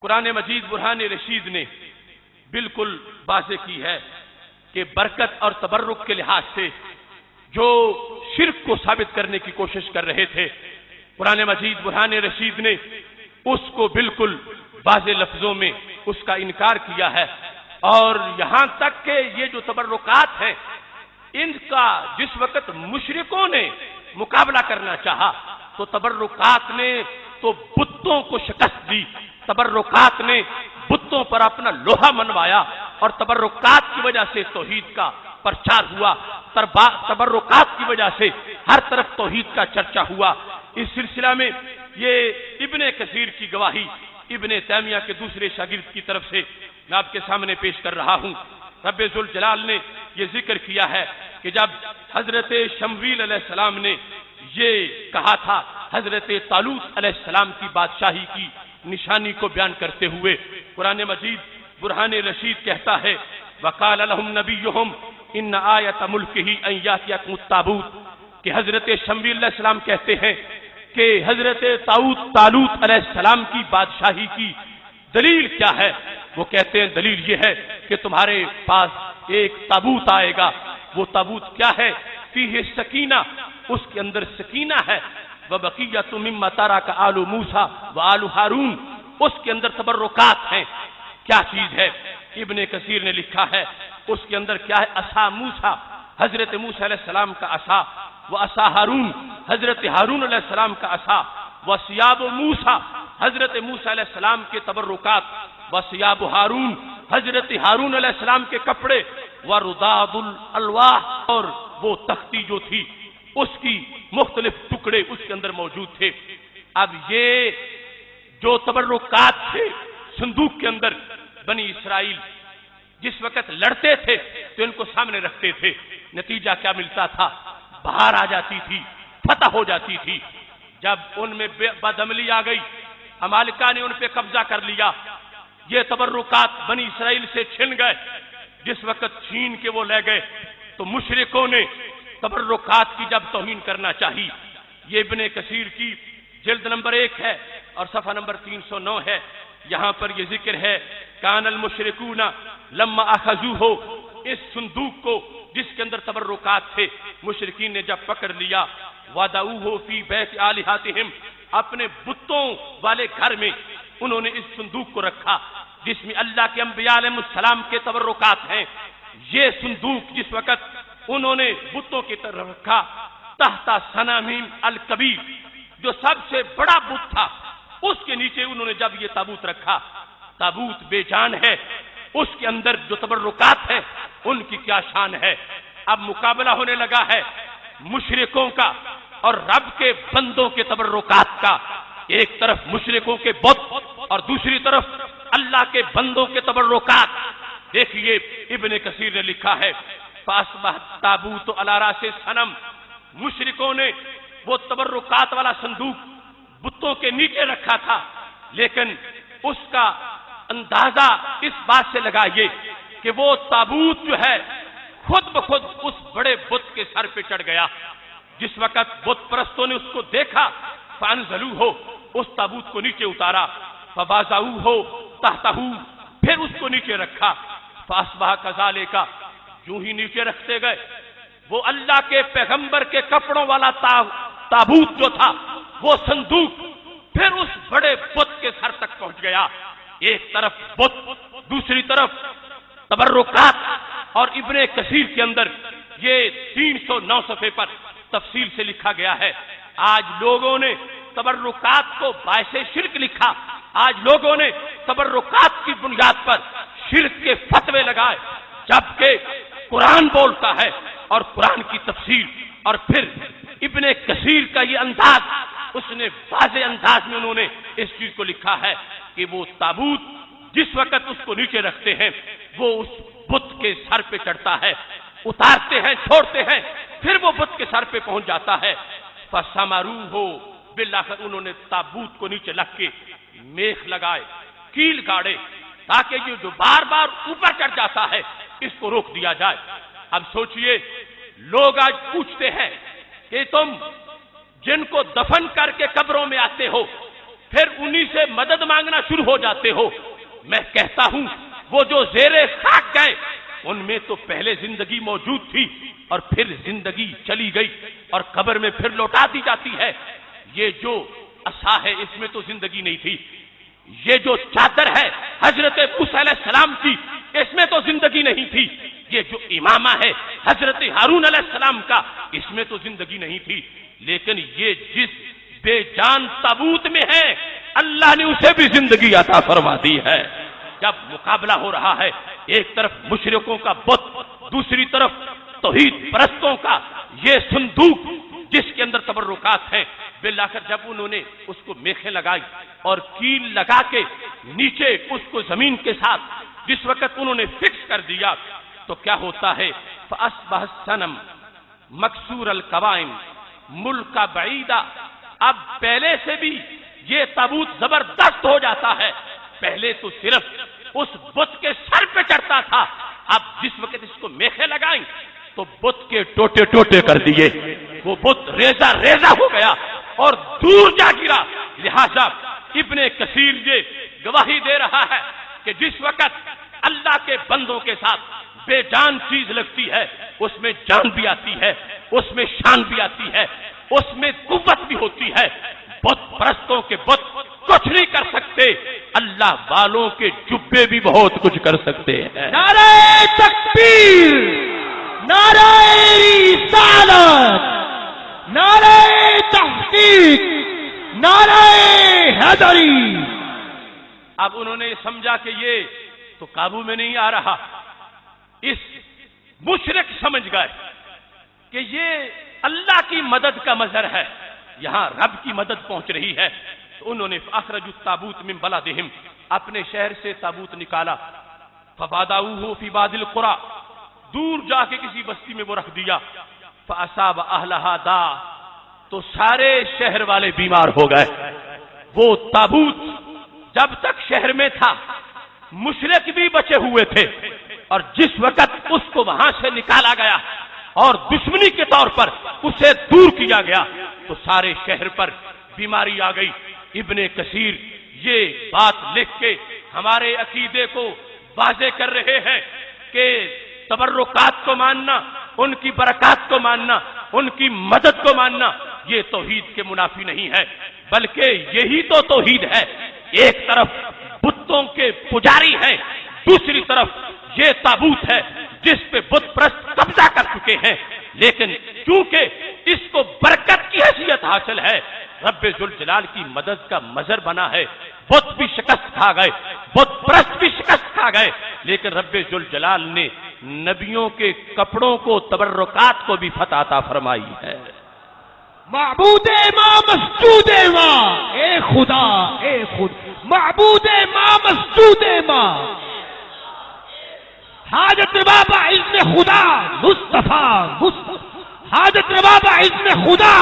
قرآن مجید برہان رشید نے بالکل واضح کی ہے کہ برکت اور تبرک کے لحاظ سے جو شرک کو ثابت کرنے کی کوشش کر رہے تھے، قرآن مجید برہان رشید نے اس کو بالکل واضح لفظوں میں اس کا انکار کیا ہے، اور یہاں تک کہ یہ جو تبرکات ہیں ان کا جس وقت مشرکوں نے مقابلہ کرنا چاہا تو تبرکات نے تو بتوں کو شکست دی، تبرکات نے بتوں پر اپنا لوہا منوایا، اور تبرکات کی وجہ سے توحید کا پرچار ہوا، تبرکات کی وجہ سے ہر طرف توحید کا چرچا ہوا۔ اس سلسلہ میں یہ ابن کثیر کی گواہی ابن تیمیہ کے دوسرے شاگرد کی طرف سے میں آپ کے سامنے پیش کر رہا ہوں۔ رب ذوالجلال نے یہ ذکر کیا ہے کہ جب حضرت شمویل علیہ السلام نے یہ کہا تھا حضرت طالوت علیہ السلام کی بادشاہی کی نشانی کو بیان کرتے ہوئے، قرآن مجید برہان رشید کہتا ہے وقال لهم نبیہم ان آیت ملکہ ان یاتیکم التابوت، کہ حضرت شمویل علیہ السلام کہتے ہیں کہ حضرت طالوت علیہ السلام کی بادشاہی کی دلیل کیا ہے؟ وہ کہتے ہیں دلیل یہ ہے کہ تمہارے پاس ایک تابوت آئے گا۔ وہ تابوت کیا ہے؟ فیہ سکینہ، اس کے اندر سکینہ ہے، وبقیۃ مما ترک آل موسیٰ وآل ہارون، اس کے اندر تبرکات ہیں۔ کیا چیز ہے؟ ابن کثیر نے لکھا ہے اس کے اندر کیا ہے؟ عصا موسیٰ، حضرت موسیٰ علیہ السلام کا عصا، وہ عصا ہارون، حضرت ہارون علیہ السلام کا عصا، وثیاب موسیٰ، حضرت موسیٰ علیہ السلام کے تبرکات، وثیاب ہارون، حضرت ہارون علیہ السلام کے کپڑے، ورداد الالواح، اور وہ تختی جو تھی اس کی مختلف ٹکڑے اس کے اندر موجود تھے۔ اب یہ جو تبرکات تھے صندوق کے اندر، بنی اسرائیل جس وقت لڑتے تھے تو ان کو سامنے رکھتے تھے، نتیجہ کیا ملتا تھا؟ باہر آ جاتی تھی، فتح ہو جاتی تھی۔ جب ان میں بدعملی آ گئی، عمالقہ نے ان پہ قبضہ کر لیا، یہ تبرکات بنی اسرائیل سے چھن گئے۔ جس وقت چھین کے وہ لے گئے تو مشرکوں نے تبرکات کی جب توہین کرنا چاہی، یہ ابن کثیر کی جلد نمبر 1 ہے اور صفحہ نمبر 309 ہے، یہاں پر یہ ذکر ہے کان المشرکون لما اخذوہ، اس صندوق کو جس کے اندر تبرکات تھے مشرکین نے جب پکڑ لیا، وضعوہ فی بیت الہاتہم، اپنے بتوں والے گھر میں انہوں نے اس صندوق کو رکھا جس میں اللہ کے انبیاء علیہ السلام کے تبرکات ہیں۔ یہ صندوق جس وقت انہوں نے بتوں کی طرف رکھا، تحت صنامیم الکبیر، جو سب سے بڑا بت تھا، اس کے نیچے انہوں نے جب یہ تابوت رکھا، تابوت بے جان ہے، اس کے اندر جو تبرکات ہیں ان کی کیا شان ہے۔ اب مقابلہ ہونے لگا ہے مشرکوں کا اور رب کے بندوں کے تبرکات کا، ایک طرف مشرکوں کے بت اور دوسری طرف اللہ کے بندوں کے تبرکات۔ دیکھیے ابن کثیر نے لکھا ہے فاصبح تابوت علی راس صنم، مشرکوں نے وہ تبرکات والا صندوق بتوں کے نیچے رکھا تھا، لیکن اس کا اندازہ اس بات سے لگائیے کہ وہ تابوت جو ہے خود بخود اس بڑے بت کے سر پہ چڑھ گیا۔ جس وقت بت پرستوں نے اس کو دیکھا، فانزلوہ، اس تابوت کو نیچے اتارا، فبازؤہ تحتہ، پھر اس کو نیچے رکھا، فاصبح کذالک، جو ہی نیچے رکھتے گئے وہ اللہ کے پیغمبر کے کپڑوں والا تابوت جو تھا، وہ صندوق پھر اس بڑے بت کے سر تک پہنچ گیا۔ ایک طرف بت، دوسری طرف تبرکات، اور ابن کثیر کے اندر یہ 309 صفحے پر تفصیل سے لکھا گیا ہے۔ آج لوگوں نے تبرکات کو باعث شرک لکھا، آج لوگوں نے تبرکات کی بنیاد پر شرک کے فتوے لگائے، جبکہ قرآن بولتا ہے اور قرآن کی تفسیر، اور پھر ابن کثیر کا یہ انداز، اس نے واضح انداز میں انہوں نے اس چیز کو لکھا ہے کہ وہ تابوت جس وقت اس کو نیچے رکھتے ہیں وہ اس بت کے سر پہ چڑھتا ہے، اتارتے ہیں چھوڑتے ہیں، پھر وہ بت کے سر پہ پہنچ جاتا ہے۔ فَسَمَرُوهُ، بالآخر انہوں نے تابوت کو نیچے رکھ کے میخ لگائے، کیل گاڑے، تاکہ یہ جو بار بار اوپر چڑھ جاتا ہے اس کو روک دیا جائے۔ اب سوچئے لوگ آج پوچھتے ہیں کہ تم جن کو دفن کر کے قبروں میں آتے ہو، پھر انہی سے مدد مانگنا شروع ہو جاتے ہو. میں کہتا ہوں وہ جو زیر خاک گئے ان میں تو پہلے زندگی موجود تھی اور پھر زندگی چلی گئی اور قبر میں پھر لوٹا دی جاتی ہے. یہ جو عصا ہے اس میں تو زندگی نہیں تھی. یہ جو چادر ہے حضرت موسیٰ علیہ السلام کی اس میں تو زندگی نہیں تھی. یہ جو امامہ ہے حضرت ہارون علیہ السلام کا اس میں تو زندگی نہیں تھی. لیکن یہ جس بے جان تابوت میں ہے اللہ نے اسے بھی زندگی عطا فرما دی ہے. جب مقابلہ ہو رہا ہے ایک طرف مشرکوں کا بت, دوسری طرف توحید پرستوں کا یہ صندوق جس کے اندر تبرکات ہیں. بالآخر جب انہوں نے اس کو میخیں لگائی اور کیل لگا کے نیچے اس کو زمین کے ساتھ جس وقت انہوں نے فکس کر دیا تو کیا ہوتا ہے؟ فَأَصْبَحَ الصَّنَمُ مَكْسُورَ الْقَوَائِمِ مُلْكَ بَعِيدًا. اب پہلے سے بھی یہ تابوت زبردست ہو جاتا ہے. پہلے تو صرف اس بت کے سر پہ چڑھتا تھا, اب جس وقت اس کو میخیں لگائیں تو بت کے ٹوٹے ٹوٹے کر دیے, وہ بت ریزہ ریزہ ہو گیا اور دور جا گرا. لہذا ابن کثیر یہ گواہی دے رہا ہے کہ جس وقت اللہ کے بندوں کے ساتھ بے جان چیز لگتی ہے اس میں جان بھی آتی ہے, اس میں شان بھی آتی ہے, اس میں قوت بھی ہوتی ہے. بت پرستوں کے بت کچھ نہیں کر سکتے, اللہ والوں کے جبے بھی بہت کچھ کر سکتے ہیں. نعرہ تکبیر, نعرہ رسالت, نعرہ تحقیق, نعرہ حیدری. اب انہوں نے سمجھا کہ یہ تو قابو میں نہیں آ رہا. اس مشرک سمجھ گئے کہ یہ اللہ کی مدد کا مظہر ہے, یہاں رب کی مدد پہنچ رہی ہے. تو انہوں نے اخرج التابوت من بلدہم, اپنے شہر سے تابوت نکالا. فبادؤہ فی باد القری, دور جا کے کسی بستی میں وہ رکھ دیا. فاصاب اہلھا دا, تو سارے شہر والے بیمار ہو گئے. وہ تابوت جب تک شہر میں تھا مشرک بھی بچے ہوئے تھے, اور جس وقت اس کو وہاں سے نکالا گیا اور دشمنی کے طور پر اسے دور کیا گیا تو سارے شہر پر بیماری آ گئی. ابن کثیر یہ بات لکھ کے ہمارے عقیدے کو واضح کر رہے ہیں کہ تبرکات کو ماننا, ان کی برکات کو ماننا, ان کی مدد کو ماننا یہ توحید کے منافی نہیں ہے, بلکہ یہی تو توحید ہے. ایک طرف بتوں کے پجاری ہیں, دوسری طرف یہ تابوت ہے جس پہ بت پرست قبضہ کر چکے ہیں. لیکن کیونکہ اس کو برکت کی حیثیت حاصل ہے, رب ذوالجلال کی مدد کا مظہر بنا ہے, بت بھی شکست کھا گئے, بت پرست بھی شکست کھا گئے, لیکن رب ذوالجلال نے نبیوں کے کپڑوں کو, تبرکات کو بھی فتح عطا فرمائی ہے. معبود ماں مسجود ماں, اے خدا اے خود, معبود ماں مسجود ماں, حاجت بابا عزم خدا مصطفیٰ, حاجت بابا عزم خدا